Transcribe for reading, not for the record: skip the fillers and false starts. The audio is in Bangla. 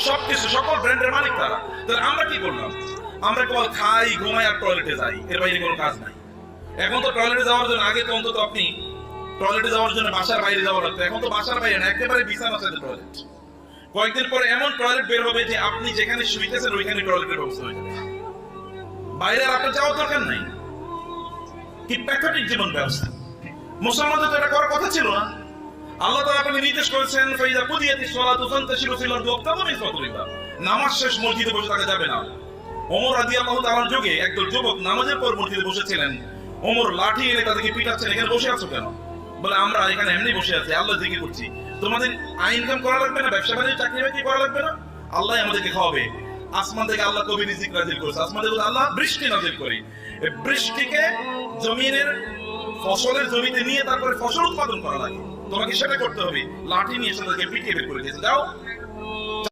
সবকিছু সকল ব্র্যান্ডের মালিক তারা। তাহলে আমরা কি করলাম? আমরা কেবল খাই, ঘুমাই আর টয়লেটে যাই, এর বাইরে কোনো কাজ নাই। এখন তো টয়লেটে যাওয়ার জন্য, আগে তো অন্তত আপনি টয়লেটে যাওয়ার জন্য বাসার বাইরে যাওয়া লাগতো, এখন তো বাসার বাইরে না, একেবারে বিছানার সাথে টয়লেট। কয়েকদিন পরে এমন টয়লেট বের হবে যে আপনি যেখানে শুইতেছেন ওইখানে টয়লেটের ব্যবস্থা হয়ে যাবে, বাইরে আর আপনার যাওয়ার দরকার নাই। কি প্যাথেটিক জীবন ব্যবস্থা! মুসলমানদের তো এটা করার কথা ছিল না। আল্লাহ তাআলা আপনাকে নির্দেশ করেছেন, ফাইযা কুদিয়াতিস সালাতু ফান্তাশিরু ফিল আরদি ওয়াবতাগু মিন ফাদলিল্লাহ। নামাজ শেষ মসজিদে বসে থাকা যাবে না। ওমর রাদিয়াল্লাহু তাআলার যুগে একদল যুবক নামাজের পর মসজিদে বসেছিলেন। ওমর লাঠি এনে তাদেরকে পিটাচ্ছেন, এখানে বসে আছো কেন? বলে আমরা এখানে এমনি বসে আছি, আল্লাহ জিকির করছি। তোমাদের আইন ইনকাম করা লাগবে না, ব্যবসা বাণিজ্য চাকরি বাকরি করা লাগবে না, আল্লাহ আমাদেরকে খাওয়াবে। আসমান থেকে আল্লাহ কবি রিজিক নাজিল করেছে, আসমান থেকে আল্লাহ বৃষ্টি নাজিল করে। এই বৃষ্টিকে জমিনের ফসলের জমিতে নিয়ে তারপরে ফসল উৎপাদন করা লাগে, তোমাকে সেটা করতে হবে। লাঠি নিয়ে এসে তাদেরকে পিটিয়ে বের করে দিয়েছে, যাও।